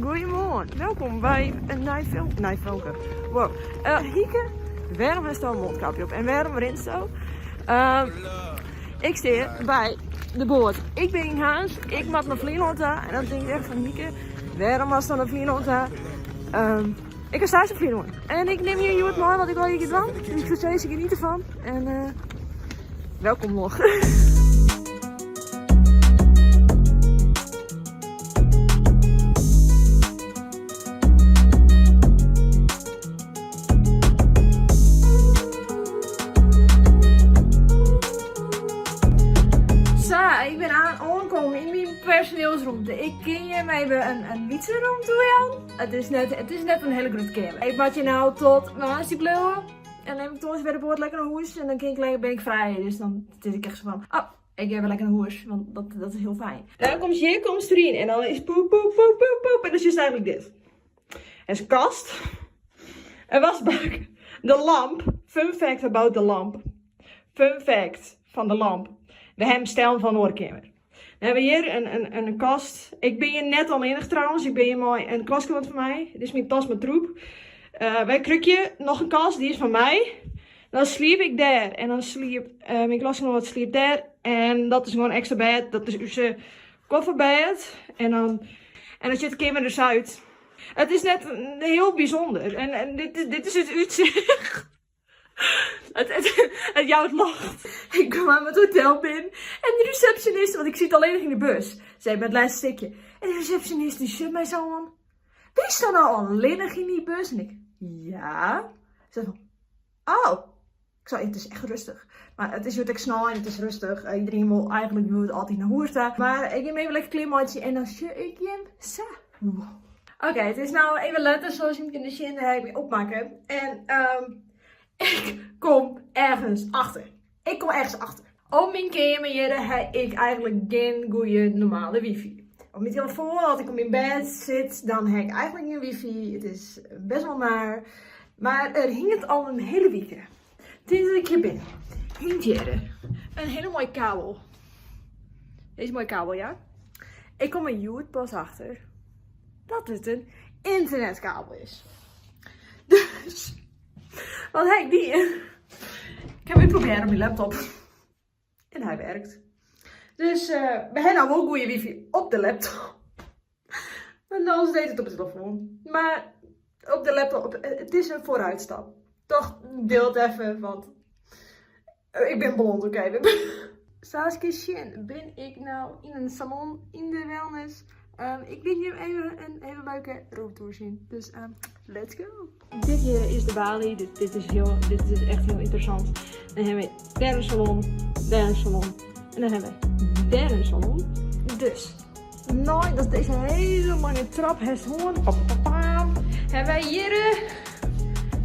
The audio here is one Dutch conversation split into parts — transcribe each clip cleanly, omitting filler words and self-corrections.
Goedemorgen, welkom bij een nieuw filmpje. Wow. Hieke, waarom heeft er een mondkapje op en waarom rint zo? Ik sta bij de boot. Ik ben in huis, ik maak mijn vlieland en dan denk ik echt van Hieke, waarom was dan een vlieland ik ga stage vliegen en ik neem jullie het maar wat ik wil je doen. Dus ik vertel je genieten ervan en welkom nog. Ik ben aangekomen in mijn personeelsruimte. Ik ken je maar even een wietsenroom toe, Jan. Het is net een hele grote kamer. Ik maak je nou tot mijn hartstikke blauwe. En dan neem ik toch eens bij de boord lekker een hoes. En dan ben ik vrij. Dus dan zit ik echt zo van, oh, ik heb wel lekker een hoes. Want dat is heel fijn. Dan komt je hier, komt erin. En dan is poep, poep, poep, poep, poep. En dan is het eigenlijk dit. Er is een kast. Een wasbak. De lamp. Fun fact about de lamp. Fun fact van de lamp. We hebben stijl van de oorkamer. Dan hebben we hier een kast. Ik ben hier net al enig trouwens. Ik ben hier mooi een klasgenoot van mij. Dit is mijn tas met troep. Bij krukje nog een kast. Die is van mij. Dan sliep ik daar. En dan sliep mijn klasgenoot sliep daar. En dat is gewoon extra bed. Dat is uw kofferbed. En dan zit de kamer dus uit. Het is net heel bijzonder. En dit is het uitzicht. Het jou het lacht. Ik kom aan het hotel binnen. En de receptionist, want ik zit alleen in de bus. Zij met het laatste stukje. En de receptionist die zit mij zo aan. Wie is dan nou alleen in die bus? En ik, ja. Ze van, oh. Ik zei, het is echt rustig. Maar het is wat snel en het is rustig. Iedereen wil eigenlijk altijd naar huis staan. Maar ik neem even lekker klimmaatje en dan zie ik hem zo. Oké, het is nou even later zoals je hem kunt zien. Daar heb ik opmaken. En ik kom ergens achter. Op mijn kamer heb ik eigenlijk geen goede normale wifi. Op mijn telefoon, als ik op mijn bed zit, dan heb ik eigenlijk geen wifi. Het is best wel naar. Maar er hing het al een hele week. Sinds ik hier ben, hing hier een hele mooie kabel. Deze mooie kabel, ja. Ik kom er YouTube pas achter dat het een internetkabel is. Dus wat heb ik die? Ik heb het proberen op mijn laptop. En hij werkt. Dus we hebben nou wel goede wifi op de laptop. En anders deed het op de telefoon. Maar op de laptop, het is een vooruitstap. Toch deel het even, want ik ben blond, oké. Zoals je ziet ben ik nou in een salon in de wellness. Ik liet je even een hele leuke roomtour zien. Dus let's go. Dit hier is de balie. Dit is echt heel interessant. Dan hebben we daar een salon, daar een salon. En dan hebben we daar een salon. Dus, nou, dat is deze hele lange trap. Hebben wij hier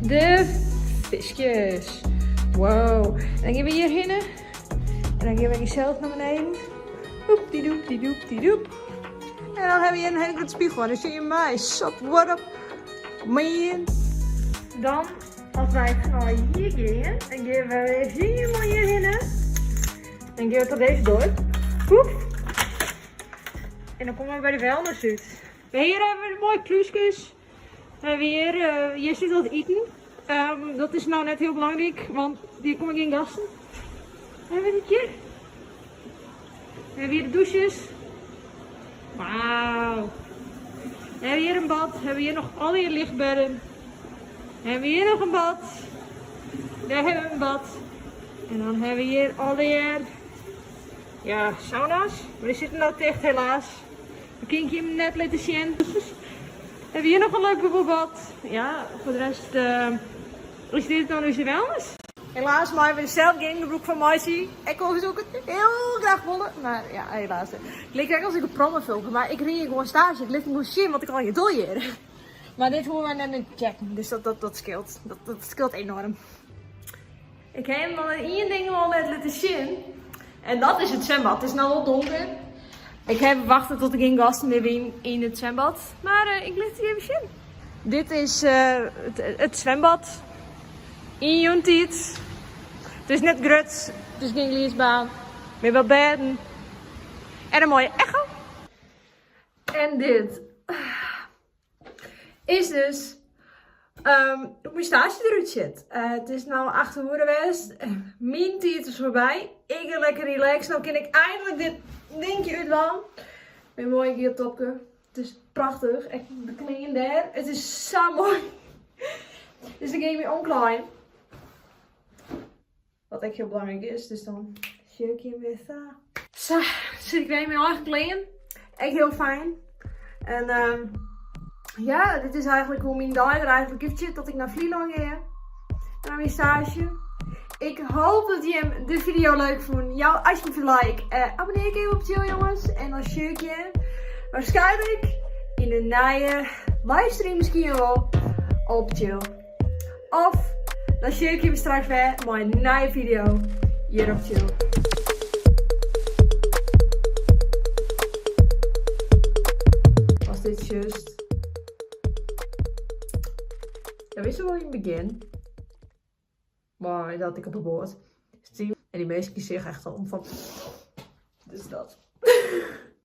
de visjes. Wow. En dan gaan we hier heen. En dan gaan we zelf naar beneden. Doep, die doep, die doep, die doep. En dan hebben we hier een hele grote spiegel. En dan zie je mij. Sup, what up, man. Dan, als wij naar hier gaan, dan gaan we helemaal hierheen. Dan gaan we tot deze door. Poep. En dan komen we bij de wellness uit. Hier hebben we de mooie kluisjes. Hier zit wat eten. Dat is nou net heel belangrijk, want hier komen geen gasten. Hebben we dit hier? We hebben hier de douches. Wauw. We hebben hier een bad. We hebben hier nog al die lichtbedden. We hebben hier nog een bad. Daar hebben we een bad. En dan hebben we hier al die sauna's. Maar die zitten nou dicht helaas. Dan kan ik je hem net laten zien. We hebben hier nog een leuk bubbelbad. Ja, voor de rest is dit dan dus de wellness. Helaas, maar we zelf geen broek van Marcy. Ik wil dus ook het heel graag willen. Maar ja, helaas. Het lijkt echt als ik een promo filmpje. Maar ik reed gewoon stage. Ik liet hem zien, want ik kan je doljeren. Maar dit horen we net een checken. Dus dat scheelt. Dat scheelt enorm. Ik heb hem nog één ding wel net laten zien. En dat is het zwembad. Het is nou wel donker. Ik heb wachten tot ik geen gasten meer ben in het zwembad. Maar ik liet het even zien. Dit is het zwembad. In Juntiet. Het is net grut. Het is geen leesbaan. Met wel bedden. En een mooie echo. En dit. is dus hoe mijn stage eruit ziet. Het is nu 8 uur geweest. Mijn tijd is voorbij. Ik ga lekker relaxen. Nou kan ik eindelijk dit dingetje uitlaan. Mijn mooie geeltopje. Het is prachtig. Ik bekleed daar. Het is zo mooi. Dus ik ga weer omklaaien. Wat echt heel belangrijk is. Dus dan shake je hem weer zo. Zit ik weer in mijn eigen kleden. Echt heel fijn. En ja, dit is eigenlijk hoe mijn dag er eigenlijk heeft zit. Dat ik naar Vlieland ga. Naar mijn stage. Ik hoop dat je de video leuk vond. Jou alsjeblieft een like. Abonneer ik even op Chill jongens. En dan zie ik je waarschijnlijk in de nieuwe livestream misschien wel op Chill. Of dan zie ik je straks weer met een nieuwe video hier op Chill. Was dit juist? Ja, wist je wel in het begin? Maar dat had ik op het bord. En die meisjes zeggen echt al om van... Dus dat.